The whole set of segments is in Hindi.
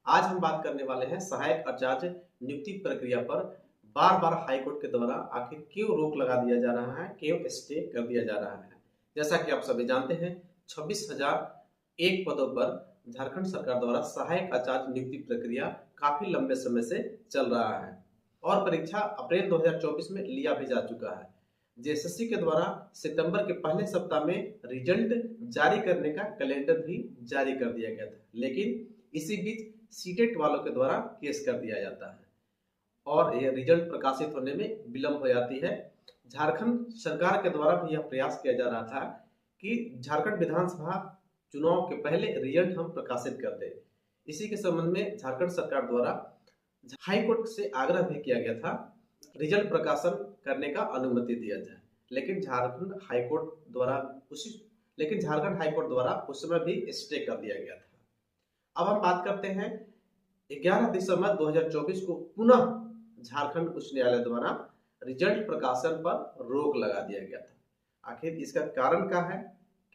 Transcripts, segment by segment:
आज हम बात करने वाले हैं सहायक आचार्य नियुक्ति प्रक्रिया पर बार बार हाईकोर्ट के द्वारा आखिर क्यों रोक लगा दिया जा रहा है, क्यों स्टे कर दिया जा रहा है। जैसा कि आप सभी जानते हैं 26,001 पदों पर झारखंड सरकार द्वारा सहायक आचार्य नियुक्ति प्रक्रिया काफी लंबे समय से चल रहा है और परीक्षा अप्रैल 2024 में लिया भी जा चुका है। जेएसएससी के द्वारा सितंबर के पहले सप्ताह में रिजल्ट जारी करने का कैलेंडर भी जारी कर दिया गया था, लेकिन इसी बीच सीटेट वालों के द्वारा केस कर दिया जाता है और यह रिजल्ट प्रकाशित होने में विलंब हो जाती है। झारखंड सरकार के द्वारा भी यह प्रयास किया जा रहा था कि झारखंड विधानसभा चुनाव के पहले रिजल्ट हम प्रकाशित कर दें। इसी के संबंध में झारखंड सरकार द्वारा हाई कोर्ट से आग्रह भी किया गया था रिजल्ट प्रकाशन करने का अनुमति दिया जाए, लेकिन झारखंड हाई कोर्ट द्वारा उस समय भी स्टे कर दिया गया था। अब हम बात करते हैं 11 दिसंबर 2024 को पुनः झारखंड उच्च न्यायालय द्वारा रिजल्ट प्रकाशन पर रोक लगा दिया गया था। आखिर इसका कारण क्या है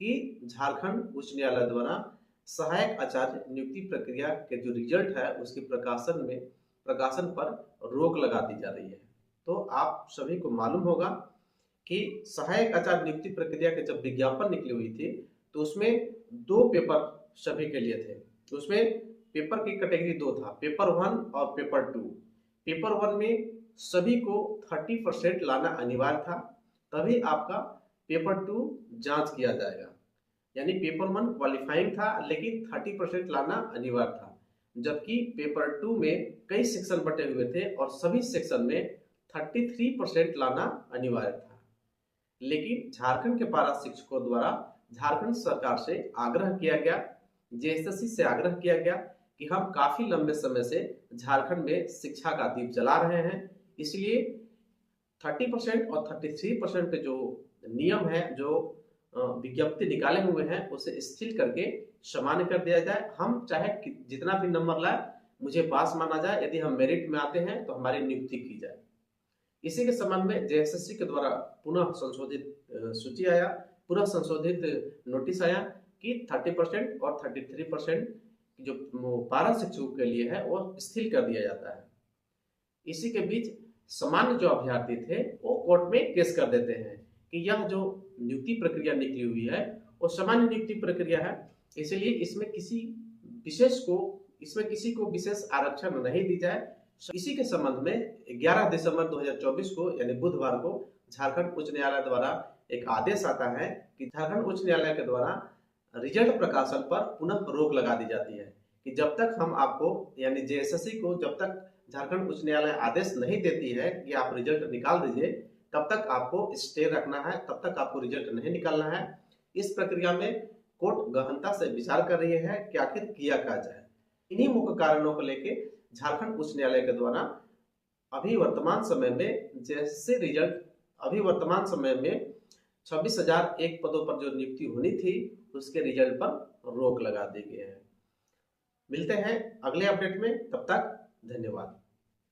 कि झारखंड उच्च न्यायालय द्वारा सहायक आचार्य नियुक्ति प्रक्रिया के जो रिजल्ट है उसके प्रकाशन पर रोक लगा दी जा रही है। तो आप सभी को मालूम होगा कि सहायक आचार्य नियुक्ति प्रक्रिया के जब विज्ञापन निकली हुई थी तो उसमें 2 पेपर सभी के लिए थे। उसमें पेपर की कैटेगरी 2 था, पेपर 1 और पेपर 2। पेपर 1 में सभी को 30% लाना अनिवार्य था, तभी आपका पेपर 2 जांच किया जाएगा। यानी पेपर 1 क्वालिफाइंग था लेकिन 30% लाना अनिवार्य था, जबकि पेपर 2 में कई सेक्शन बटे हुए थे और सभी सेक्शन में 33% लाना अनिवार्य था। लेकिन झारखंड के पारा शिक्षकों द्वारा झारखंड सरकार से आग्रह किया गया, जेएसएससी से आग्रह किया गया कि हम काफी लंबे समय से झारखंड में शिक्षा का दीप जला रहे हैं, इसलिए 30% और 33% के जो नियम है, जो विज्ञप्ति निकाले हुए हैं, उसे शिथिल करके सामान्य कर दिया जाए। हम चाहे जितना भी नंबर लाए मुझे पास माना जाए, यदि हम मेरिट में आते हैं तो हमारी नियुक्ति की जाए। इसी के संबंध में जेएसएससी के द्वारा पुनः संशोधित सूची आया, पुनः संशोधित नोटिस आया कि 30% और 33% जो पारा शिक्षकों के लिए है वो स्थिर कर दिया जाता है। इसी के बीच सामान्य जो अभ्यर्थी थे वो कोर्ट में केस कर देते हैं कि यह जो नियुक्ति प्रक्रिया निकली हुई है वो सामान्य नियुक्ति प्रक्रिया है, इसलिए इसमें किसी को विशेष आरक्षण नहीं दी जाए। इसी के संबंध में 11 दिसंबर 2024 को यानी बुधवार को झारखंड उच्च न्यायालय द्वारा एक आदेश आता है कि झारखंड उच्च न्यायालय के द्वारा रिजल्ट प्रकाशन पर पुनः रोक लगा दी जाती है कि जब तक हम आपको यानी जेएसएससी को जब तक झारखंड उच्च न्यायालय आदेश नहीं देती है कि आप रिजल्ट निकाल दीजिए, तब तक आपको स्टे रखना है, तब तक आपको रिजल्ट नहीं निकालना है। इस प्रक्रिया में कोर्ट गहनता से विचार कर रही है कि आखिर किया क्या जाए। इन्हीं मुख्य कारणों को लेके झारखंड उच्च न्यायालय के द्वारा अभी वर्तमान समय में 26,001 पदों पर जो नियुक्ति होनी थी उसके रिजल्ट पर रोक लगा दी गई है। मिलते हैं अगले अपडेट में, तब तक धन्यवाद।